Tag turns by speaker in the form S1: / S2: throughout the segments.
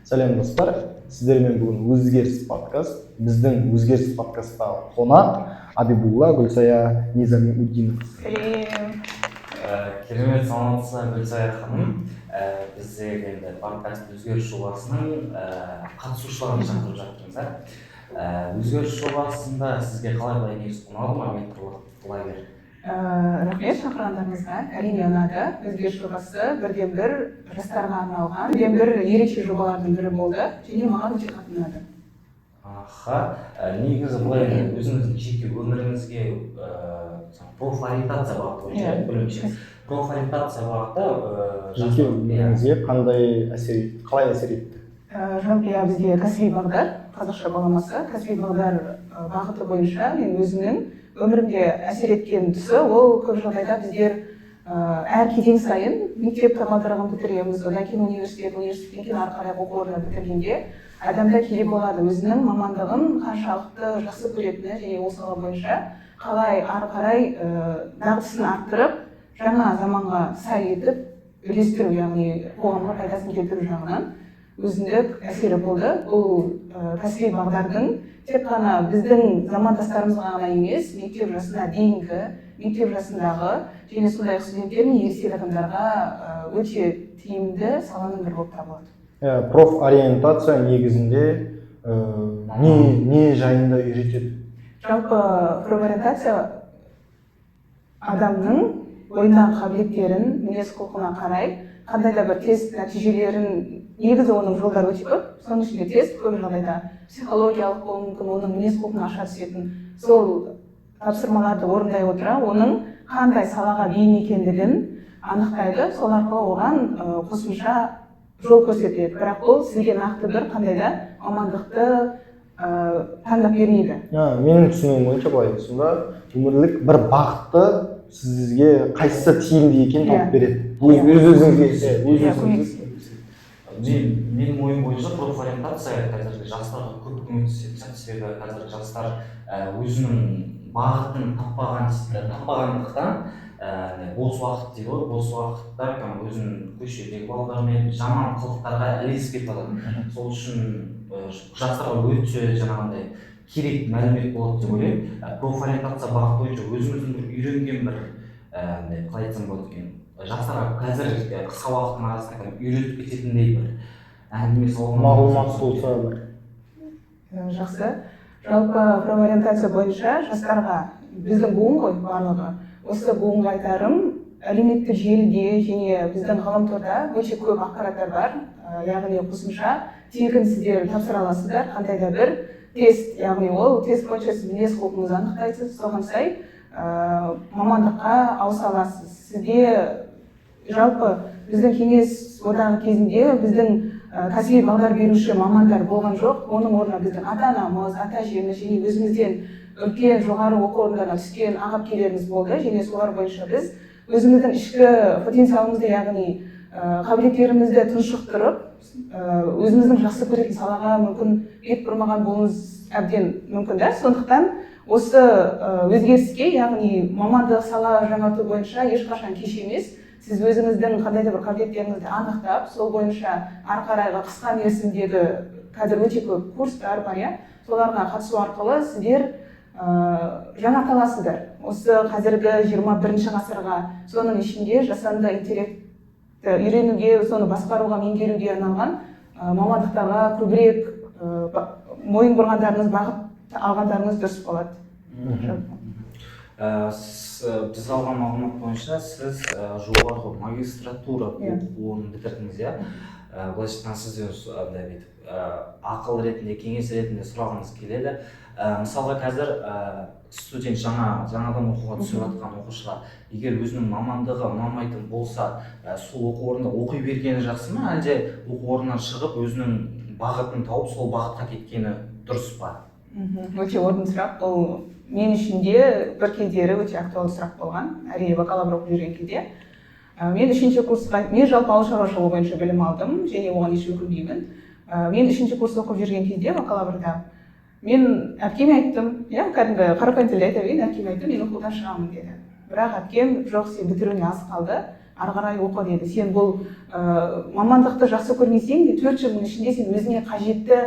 S1: Сәлем достар, сіздермен бүгін өзгеріс подкаст. Біздің өзгеріс подкастта қонақ Абибулла Гүлсая Низамиуддинов.
S2: Сәлем.
S3: Керемет, саламатсыздар Гүлсая ханым. Бізде енді подкаст өзгеріс жобасының қатысушыларын шақырып жатырмыз. Өзгеріс жобасында сізге қалай негіз ұнады ма менторлық лагерь?
S2: Рахмет шақырғандарыңызға. Әрине ұнады. Өзгеріс жобасы бірден-бір жастарға арналған, бірден-бір ерекше жобалардың бірі болды және маған өте қатты ұнады.
S3: Негізі былай өзіңіздің жеке өміріңізге профориентация бағыты бойынша білуімше. Профориентация бағыты
S1: жеке өміріңізге қалай әсер етті?
S2: Жалпы бізде кәсіби бағдар, қазақша баламасы, кәсіби бағдар бағыты бойынша мен өзімнің өмірімде әсер еткен тұсы, ол көп жағдайда біздер әр кезең сайын мектеп бағдарлығын бітіреміз, одан кейін университеттен кейін ары қарай оқу орнын бітіргенде адамда кейде болады өзінің мамандығын қаншалықты жақсы көретіні және ол сала бойынша қалай ары қарай дағдысын арттырып, жаңа заманға сай етіп үлестіру, яғни қоғамға пайдасын келтіру жағынан өзіндік әсері болды. Бұл кәсіби бағдардың тек қана біздің замандастарымызға ғана емес, мектеп жасына дейінгі, мектеп жасындағы және сондай студенттер мен ересек адамдарға өте тиімді саланың бірі болып табылады.
S1: Профориентация негізінде не жайында үйретеді?
S2: Жалпы профориентация адамның ойындағы қабілеттерін, мінез құлқына қарай, қандай да бір тест нәтижелерін, негізі оның жолдары өте көп. Соның ішінде тест көп жағдайда психологиялық болуы мүмкін, оның мінез құлқын аша түсетін. Сол тапсырмаларды орындай отыра, оның қандай салаға бейім екендігін анықтайды, сол арқылы оған қосымша жол көрсетеді. Бірақ бұл сізге нақты бір қандай да мамандықты таңдап бермейді.
S1: Менің түсінігім бойынша былай, сонда өмірлік бір бағытты сізге қайсысы тиімді екенін тауып береді. Өз-өзіңізге.
S3: Менің ойым бойынша профориентация қазіргі жастарға көп көмектеседі, себебі қазіргі жастар өзінің бағытын таппағандықтан бос уақыт дейді ғой, бос уақытта өзінің көшедегі балалармен жаман қылықтарға ілесіп кетіп жатады. Сол үшін жастарға өте жаңағындай керек мәлімет болады деп ойлаймын. Профориентация бағыты бойынша өзіміздің бір үйренген бір қалай айтсам болады екен, жастарға қазір қысқа уақыттың арасында үйретіп кететіндей бір әңгіме
S1: мағлұмат болса бір.
S2: Жақсы. Жалпы профориентация бойынша жастарға біздің буын ғой барлығы. Осы буынға айтарым, әлеуметтік желіде және біздің ғаламторда өте көп ақпараттар бар. Яғни қосымша тегін сіздер тапсыра аласыздар, қандай да бір тест, яғни ол тест бойынша сіз мінез құлқыңызды анықтайсыз, соған сай мамандыққа ауыса аласыз. Сізде жалпы біздің кеңес одағы кезінде біздің кәсіби бағдар беруші мамандар болған жоқ. Оның орнына біздің ата-анамыз, ата-әжеміз және өзімізден үлкен жоғары оқу орындарына түскен аға-әпкелеріміз болды және солар бойынша біз өзіміздің ішкі потенциалымызды, яғни қабілеттерімізді тұншықтырып, өзіміздің жақсы көретін салаға мүмкін бет бұрмаған болуымыз әбден мүмкін да. Сондықтан осы өзгеріске, яғни мамандық сала жаңарту бойынша ешқашан кеш емес. Сіз өзіңіздің қандай да бір қабілеттеріңізді анықтап, сол бойынша ары қарайғы қысқа мерзімдегі қазір өте көп курстар бар, соларға қатысу арқылы сіздер жаңарта аласыздар. Осы қазіргі 21-ші ғасырға, соның ішінде жасанды интеллектті үйренуге, соны басқаруға, меңгеруге арналған мамандықтарға көбірек мойын бұрғандарыңыз, бағыт алғандарыңыз дұрыс болады.
S3: Біз алған мағлұмат бойынша сіз жоғарғы магистратура оқуын бітірдіңіз, былайша сізден ақыл ретінде, кеңес ретінде сұрағымыз келеді. Мысалға қазір студент жаңадан оқуға түсіп жатқан оқушыға егер өзінің мамандығы ұнамайтын болса, сол оқу орнында оқи бергені жақсы ма, әлде оқу орнынан шығып өзінің бағытын тауып сол бағытқа кеткені дұрыс па?
S2: Өте орынды сұрақ. Бұл мен үшін де бір кездері өте актуалды сұрақ болған, әрине бакалавр оқып жүрген кезде. Мен 3-ші курсқа, мен жалпы ауыл шаруашылығы бойынша білім алдым және оған еш өкінбеймін. Мен 3-ші курс оқып жүрген кезде бакалаврда мен әпкеме айттым, кәдімгі қарапайым тілде айта берейін, әпкеме айттым, мен оқудан шығамын деді. Бірақ әпкем жоқ, сен бітіруіне аз қалды, ары қарай оқы деді. Сен бұл мамандықты жақсы көрмесең де 4 жылдың ішінде сен өзіңе қажетті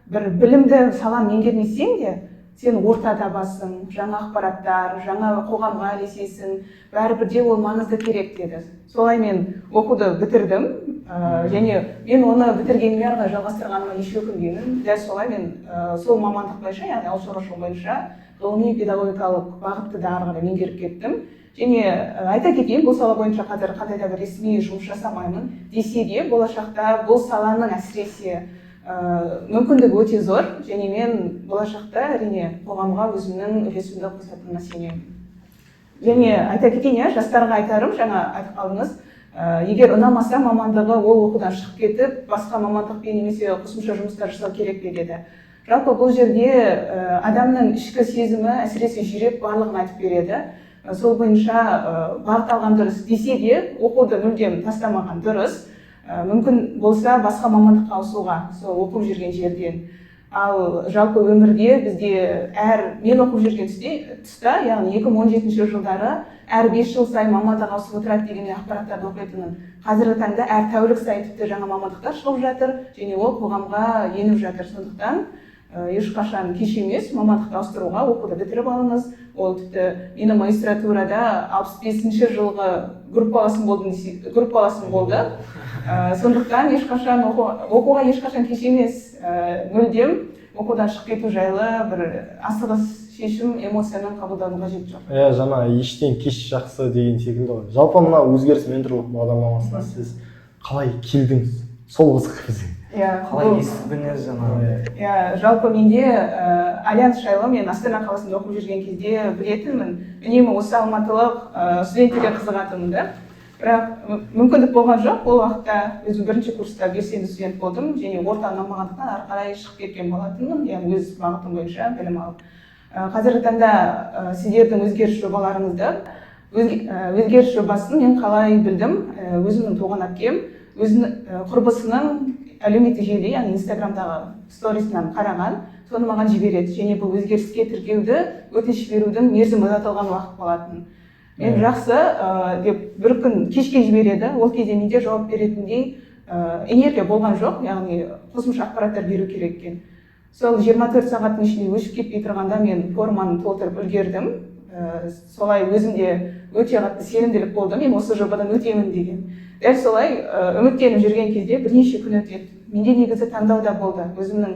S2: бір білімді сала меңгермесең де сен орта табасың, жаңа ақпараттар, жаңа қоғамға ілесесің, бәрібір де ол маңызды керек деді. Солай мен оқуды бітірдім, және мен оны бітіргеніме ары қарай жалғастырғаныма еш өкінбеймін. Дәл солай мен сол мамандық бойынша, яғни ауыл шаруашылығы бойынша ғылыми педагогикалық бағытты да ары қарай меңгеріп кеттім. Және айта кетейін, бұл сала бойынша қазір қандай да бір ресми жұмыс жасамаймын. Десе де болашақта бұл саланың әсіресе мүмкіндігі өте зор, және мен болашақта әрине қоғамға өзімнің үлесімді қосатыныма сенемін. Және айта кетейін, жастарға айтарым, жаңа айтып қалдыңыз, егер ұнамаса мамандығы, ол оқудан шығып кетіп, басқа мамандықпен немесе қосымша жұмыстар жасау керек пе деді. Жалпы бұл жерде адамның ішкі сезімі, әсіресе жүрек барлығын айтып береді. Сол бойынша бағыт алған дұрыс. Десе де оқуды мүлдем тастамаған дұрыс. Мүмкін болса басқа мамандыққа ауысуға, сол оқып жүрген жерден. Ал жалпы өмірде бізде мен оқып жүрген тұста, яғни 2017 жылдары әр 5 жыл сайын мамандық ауысып отырады деген ақпараттарды оқитынмын. Қазіргі таңда әр тәулік сайын тіпті жаңа мамандықтар шығып жатыр, және ол қоғамға еніп жатыр. Сондықтан ешқашан кеш емес мамандықты ауыстыруға, оқуды бітіріп алыңыз. Ол тіпті менің магистратурада 65-ші жылғы группаласым болды. Сондықтан ешқашан оқуға ешқашан кеш емес, мүлдем оқудан шығып кету жайлы бір асығыс шешім, эмоцияны қабылдаудың қажеті жоқ.
S1: Жаңа ештен кеш жақсы деген секілді ғой. Жалпы мына өзгеріс менторлық бағдарламасына сіз қалай келдіңіз? Сол қызық бізге.
S3: Қалай естідіңіз жаңа?
S2: Жалпы менде Альянс жайлы мен Астана қаласында оқып жүрген кезде білетінмін. Үнемі осы алматылық студенттерге қызығатынмын да. Бірақ мүмкіндік болған жоқ. Ол уақытта өзім бірінші курста белсенді студент болдым, және орта ұнамағандықтан ары қарай шығып кеткен болатынмын, яғни өз бағытым бойынша білім алып. Қазіргі таңда сіздердің өзгеріс жобаларыңызды, өзгеріс жобасын мен қалай білдім? Өзімнің туған әпкем өзінің құрбысының әлеуметтік желіде, яғни Инстаграмдағы сторисынан қараған, соны маған жібереді. Және бұл өзгеріске тіркеуді, өтініш берудің мерзімі ұзартылған уақыт болатын. Мен жақсы деп бір күн кешке жібереді, ол кезде менде жауап беретіндей энергия болған жоқ, яғни қосымша ақпараттар беру керек екен. Сол 24 сағаттың ішінде өшіп кетпей тұрғанда мен форманы толтырып үлгердім. Солай өзімде өте қатты сенімділік болды, мен осы жобадан өтемін деген. Дәл солай үміттеніп жүрген кезде бірнеше күн өтеді. Менде негізі таңдауда болды. Өзімнің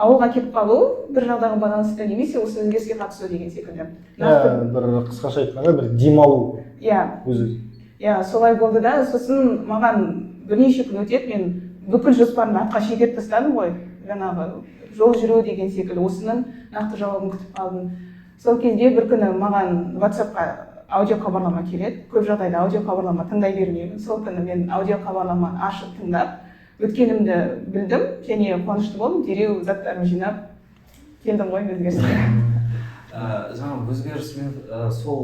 S2: ауылға кетіп қалу бір жағдайға байланысты немесе осы өзгеріске қатысу деген секілді.
S1: Бір қысқаша айтқанда бір демалу.
S2: Солай болды да, сосын маған бірнеше күн өтеді, мен бүкіл жоспарымды артқа шегеріп тастадым ғой. Жаңағы жол жүру деген секілді осының нақты жауабын күтіп қалдым. Сол кезде бір күні маған WhatsApp-қа аудио хабарлама келеді. Көп жағдайда аудио хабарлама тыңдай бермеймін. Сол күні мен аудио хабарлама ашып тыңдап, өткенімді білдім және қуанышты болдым. Дереу заттарымды жинап келдім ғой өзгеріске.
S3: Жаңа өзгерісмен сол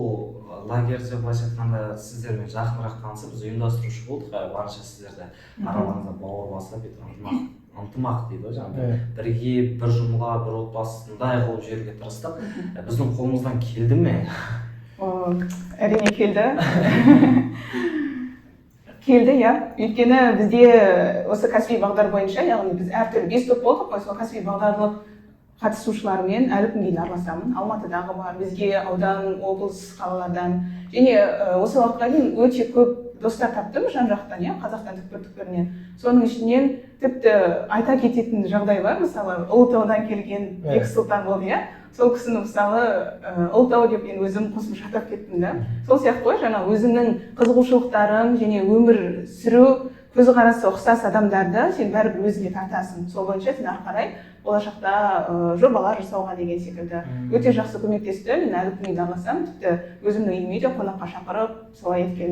S3: лагерьде былайша айтқанда сіздермен жақынырақ танысып, біз ұйымдастырушы болдық, барынша сіздерді араларыңызда бауыр басып, ынтымақ дейді жаңағы. Бірге бір жұмыла, бір отбасындай қылып жүруге тырыстық. Біздің қолымыздан келді ме?
S2: Әрине келді. Келді, өйткені бізде осы кәсіби бағдар бойынша, яғни біз әртүрлі 5 топ болдық қой, сол кәсіби бағдарлық қатысушылармен әлі күнге дейін араласамын. Алматыдағы бар, бізге аудан, облыс, қалалардан. Және осы уақытқа дейін өте көп достар таптым жан-жақтан, Қазақстан түкпір-түкпірінен. Соның ішінен тіпті айта кететін жағдай бар, мысалы, Ұлытаудан келген Бексұлтан болды, сол кісіні мысалы Ұлытау деп мен өзім қосымша атап кеттім да. Сол сияқты ғой, жаңа өзіңнің қызығушылықтарың және өмір сүру көзқарасы ұқсас адамдарды сен бәрібір өзіңе тартасың. Сол бойынша сен ары қарай болашақта жобалар жасауға деген секілді өте жақсы көмектесті. Мен әлі күнге араласам, тіпті өзімнің үйіме де қонаққа шақырып, солай еткен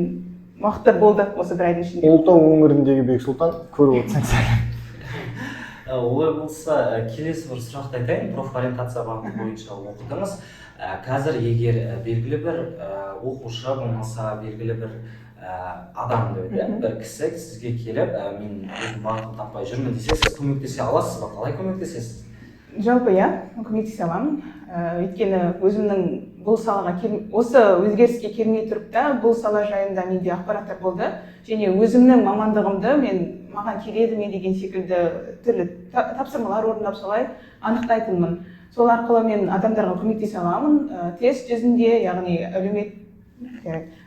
S2: уақыттар болды осы бір айдың ішінде.
S1: Ұлытау өңіріндегі Бексұлтан көріп отырсаң сәлем.
S3: Олай болса, келесі бір сұрақты айтайын. Профориентация бағыты бойынша оқыдыңыз. Қазір егер белгілі бір оқушы болмаса, белгілі бір адам бір кісі сізге келіп, мен өзім бағытын таппай жүрмін десе, сіз көмектесе аласыз ба? Қалай көмектесесіз?
S2: Жалпы көмектесе аламын. өйткені өзімнің бұл салаға осы өзгеріске келмей тұрып та бұл сала жайында менде ақпараттар болды және өзімнің мамандығымды маған келеді ме деген секілді түрлі тапсырмалар орындап солай анықтайтынмын. Сол арқылы мен адамдарға көмектесе аламын тест жүзінде, яғни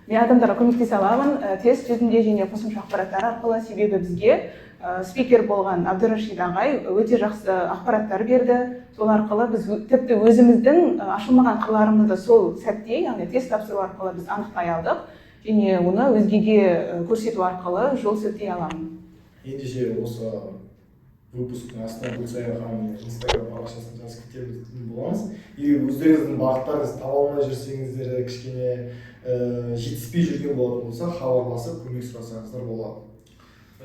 S2: мен адамдарға көмектесе аламын тест жүзінде және қосымша ақпараттар арқылы. Себебі бізге спикер болған Абдурашид ағай өте жақсы ақпараттар берді. Сол арқылы біз тіпті өзіміздің ашылмаған қырларымызды сол сәтте, яғни тест тапсыру арқылы біз анықтай алдық және оны өзгеге көрсету арқылы жол сілтей аламын.
S4: Ендеше осы выпусктың астына Гүлсая ханымның Instagram парақшасын жазып кететін боламыз. Егер өздеріңіздің бағыттарыңызды таба алмай жүрсеңіздер, кішкене жетіспей жүрген болатын болса, хабарласып көмек сұрасаңыздар болады.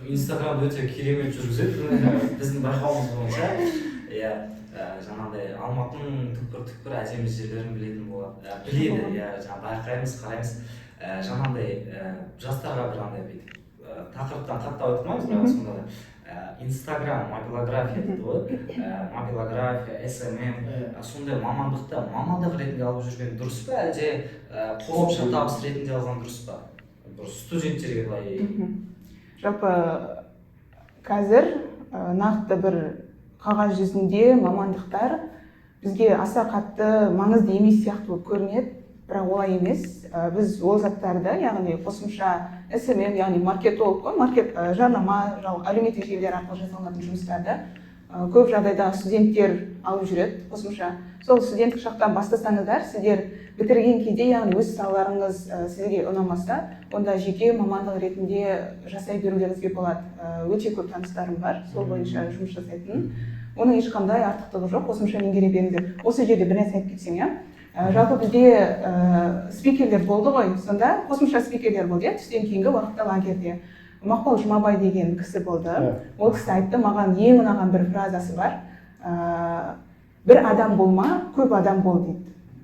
S3: Инстаграмды өте керемет жүргізеді. Біздің байқауымыз бойынша, жаңағыдай Алматының түкпір әдемі жерлерін білетін болады. Біледі, байқаймыз, қараймыз. Жаңағыдай жастарға бір андай тақырыптан қаттап айтылмаймыз, бірақ сонда да Инстаграм, мобилография дейді ғой, мобилография, SMM, сондай мамандық ретінде алып жүрген дұрыс па, әлде қосымша табыс ретінде алған дұрыс па? Студенттерге былай.
S2: Жалпы қазір нақты бір қағаз жүзінде мамандықтар бізге аса қатты маңызды емес сияқты болып көрінеді, бірақ олай емес. Біз ол заттарды, яғни қосымша SMM, яғни маркетолог, жарнама, әлеуметтік желілер арқылы жасалынатын жұмыстарды көп жағдайда студенттер алып жүреді қосымша. Сол студенттік шақтан бастасаңыздар, сіздер бітірген кезде, яғни өз салаларыңыз сізге ұнамаса, онда жеке мамандық ретінде жасай берулеріңізге болады. Өте көп таныстарым бар, сол бойынша жұмыс жасайтын. Оның ешқандай артықтығы жоқ, қосымша меңгере беріңіздер. Осы жерде бір нәрсе айтып кетсем, жалпы бізде спикерлер болды ғой, сонда қосымша спикерлер болды, түстен кейінгі уақытта лагерьде. Мақпал Жұмабай деген кісі болды. Ол кісі айтты, маған ең ұнаған бір фразасы бар. Бір адам болма, көп адам бол дейді.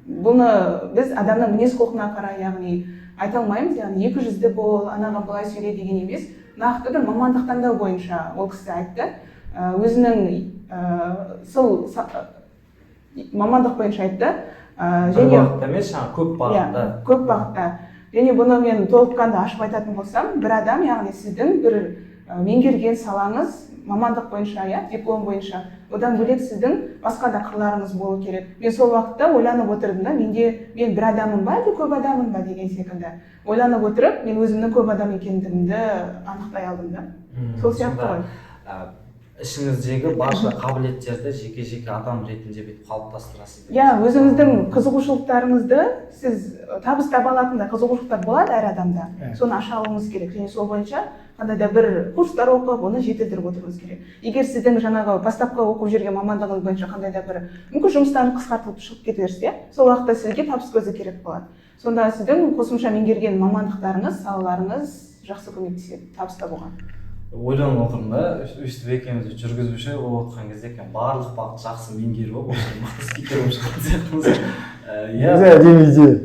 S2: Бұны біз адамның мінез құлқына қарай, яғни айта алмаймыз, яғни 200-ді бол, анаға былай сөйле деген емес. Нақты бір мамандық таңдау бойынша ол кісі айтты. Өзінің сол мамандық бойынша айтты.
S3: Бір бағытта емес, көп бағытта.
S2: Көп бағытта. Және бұны мен толыққанды ашып айтатын болсам, бір адам, яғни сіздің бір меңгерген салаңыз мамандық бойынша, диплом бойынша, одан бөлек сіздің басқа да қырларыңыз болу керек. Мен сол уақытта ойланып отырдым да, мен бір адамым ба, әлде көп адамым ба деген секілді. Ойланып отырып, мен өзімнің көп адам екендігімді анықтай алдым да. Сол сияқты ғой.
S3: Ішіңіздегі барша қабілеттерді жеке-жеке адам ретінде бүйтіп қалыптастырасыз.
S2: Өзіңіздің қызығушылықтарыңызды сіз табыс таба алатындай қызығушылықтар болады әр адамда. Соны аша алуыңыз керек. Және сол бойынша қандай да бір курстар оқып, оны жетілдіріп отыруыңыз керек. Егер сіздің жаңағы бастапқы оқып жүрген мамандығыңыз бойынша қандай да бір мүмкін жұмыстарыңыз қысқартылып шығып кетерсе, сол уақытта сізге табыс көзі керек болады. Сонда сіздің қосымша меңгерген мамандықтарыңыз, салаларыңыз жақсы көмектеседі табыс табуға.
S3: Ойланып отырмын да, өйстіп екеуміз жүргізуші болып отқан кезде барлық бағыт жақсы меңгеріп алып, мықты спикер болып шыққан сияқтымыз.
S1: Әдемі идея.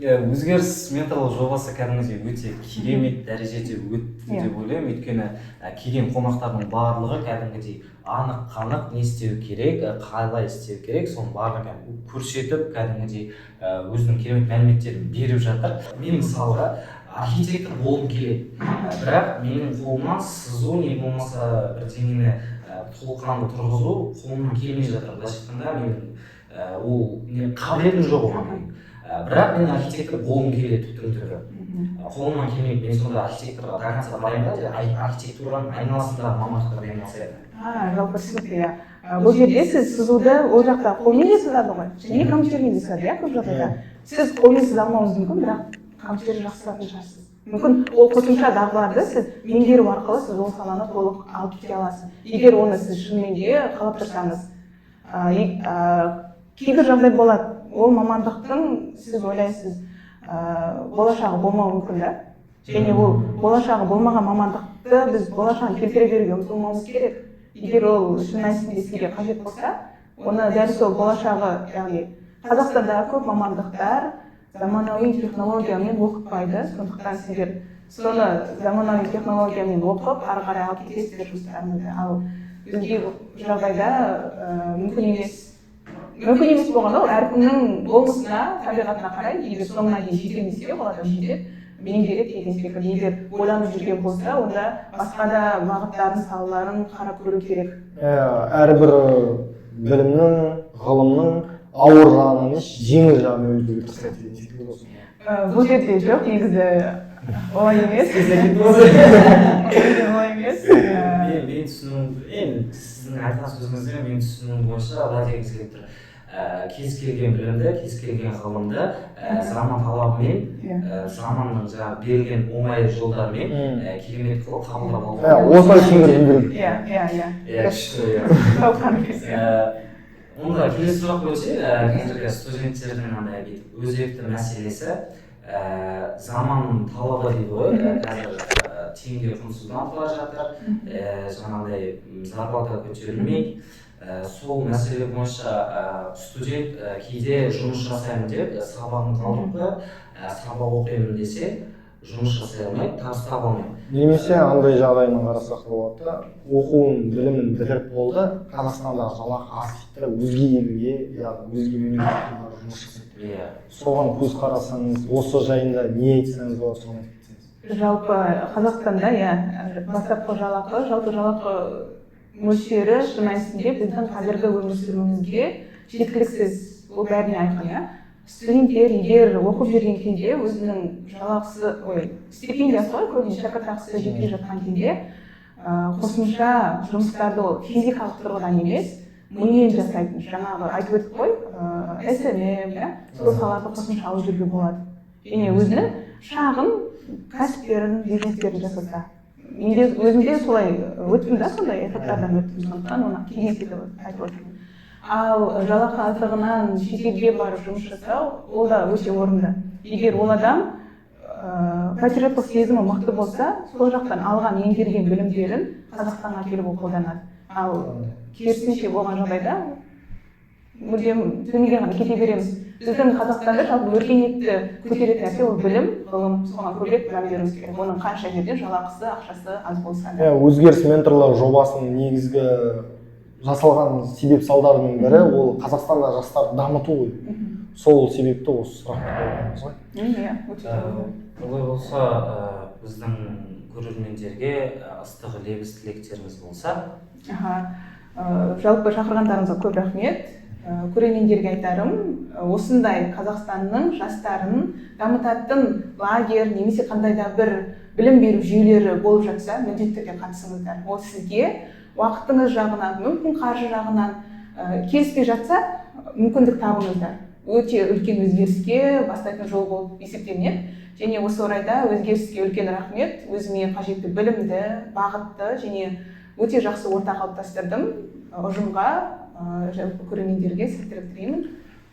S3: Өзгеріс менталық жобасы кәдімгідей өте керемет дәрежеде өтті деп ойлаймын. Өйткені келген қонақтардың барлығы кәдімгідей анық-қанық не істеу керек, қалай істеу керек, соның барлығын көрсетіп, кәдімгідей өзінің керемет мәліметтерін беріп жатыр. Мен мысалға архитектор болғым келеді, бірақ менің қолымнан сызу не болмаса бірдеңені толыққанды тұрғызу қолымнан келмей жатыр. Былайша айтқанда менің ол қабілетім жоқ оған. Бірақ мен архитектор болғым келеді түптің түрі. Қолымнан келмейді. Мен сонда архитекторға до конца барайын ба, архитектураның айналасындағы мамандықтармен айналысайын.
S2: Жалпы түсінікті. Бұл жерде сіз сызуды ол жақта қолмен де сызады ғой, және компьютермен де сызады, көп жағдайда. Сіз қолмен сыза алмауыңыз мүмкін, бірақ компьютерді жақсы сызатын шығарсыз. Мүмкін ол қосымша дағдыларды сіз меңгеру арқылы сіз ол саланы толық алып кете аласыз. Егер оны сіз шынымен де қалап тұрсаңыз. Кейбір жағдай болады, ол мамандықтың сіз ойлайсыз болашағы болмауы мүмкін да. Және ол болашағы болмаған мамандықты біз болашағын келтіре беруге ұмтылмауымыз керек. Егер ол шын мәнісінде сізге қажет болса, оны дәл сол болашағы, яғни Қазақстанда көп мамандықтар заманауи технологиямен оқытпайды, сондықтан сіздер соны заманауи технологиямен оқып, ары қарай алып кетесіздер жұмыстарыңызды. Ал өзге жағдайда мүмкін емес. мүмкін емес болғанда ол әркімнің болмысына табиғатына қарай егер соңына дейін жетемін десе ол адам жетеді меңгереді деген секілді егер ойланып жүрген болса онда басқа да бағыттарын салаларын қарап көру керек.
S1: Әрбір білімнің ғылымның ауыр жағынан емес жеңіл жағын өздігі тырысады деген секілді болсын.
S2: Бұл жерде жоқ негізі олай емес. Олай емес.
S3: Мен түсінуім енді сіздің айтқан сөзіңізден мен түсінуім бойынша былай дегіңіз келіп тұр. Кез келген білімді, кез келген ғылымды заман талабымен, заманның жаңағы берілген оңай жолдармен керемет қылып қабылдап алу.
S1: Осылай түсіндірдім.
S3: Онда келесі сұрақ бойынша қазіргі студенттердің андай өзекті мәселесі заман талабы дейді ғой. Қазір теңге құнсызданып бара жатыр, жаңағыдай зарплата көтерілмейді. Сол мәселе бойынша студент кейде жұмыс жасаймын деп сабағын қалдырып қойып, сабақ оқимын десе жұмыс жасай алмайды, табыс таба алмайды.
S1: Немесе андай жағдаймен қарасақ болады да, оқуын, білімін бітіріп болды, Қазақстандағы жалақы аз дейді, өзге елге, яғни өзге мемлекетке жұмыс жасайды. Соған көз қарасаңыз, осы жайында не айтсаңыз болады, соны айтып кетсеңіз.
S2: Жалпы Қазақстанда бастапқы жалақы мөлшері шын мәнісінде біздің қазіргі өмір сүруімізге жеткіліксіз. Ол бәріне айқын. Студенттер егер оқып жүрген кезде өзінің жалақысы, стипендиясы ғой, көбіне шәкіртақысы жетпей жатқан кезде қосымша жұмыстарды ол физикалық тұрғыдан емес, мимен жасайтын. Жаңағы айтып өттік қой, SMM, сол салаларды қосымша алып жүруге болады. Және өзінің шағын кәсіптерін, бизнестерін жасаса. Менде өзімде солай өттім да, сондай этаптардан өттім, сондықтан оны кеңес етіп айтып отырмын. Ал жалақы аздығынан шетелге барып жұмыс жасау, ол да өте орынды. Егер ол адам патриоттық сезімі мықты болса, сол жақтан алған меңгерген білімдерін Қазақстанға келіп қолданады. Ал керісінше болған жағдайда мүлдем төменге ғана кете береміз. Біздің Қазақстанда жалпы өркениетті көтеретін нәрсе ол білім, ғылым, соған көбірек мән беруіміз керек. Оның қанша жерде жалақысы, ақшасы аз болса да.
S1: Өзгеріс менторлар жобасының негізгі жасалған себеп салдарының бірі ол Қазақстанда жастарды дамыту ғой. Сол себепті осы сұрақты қойғанымыз ғой.
S3: Олай болса, біздің көрермендерге ыстық лебіз тілектеріңіз болса.
S2: Жалпы шақырғандарыңызға көп рахмет. Көрермендерге айтарым, осындай Қазақстанның жастарын дамытатын лагерь немесе қандай да бір білім беру жүйелері болып жатса, міндетті түрде қатысыңыздар. Ол сізге уақытыңыз жағынан, мүмкін қаржы жағынан келіспей жатса, мүмкіндік табыңыздар. Өте үлкен өзгеріске бастайтын жол болып есептелінеді. Және осы орайда өзгеріске үлкен рахмет. Өзіме қажетті білімді, бағытты және өте жақсы орта қалыптастырдым. Ұжымға, жалпы көрермендерге сәттілік тілеймін.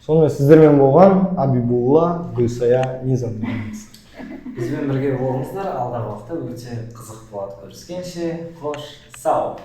S1: Сонымен сіздермен болған Абибулла, Гүлсая, Низам.
S3: Бізбен бірге болыңыздар, алдағы уақытта өте қызық болады. Көріскенше, қош, сау!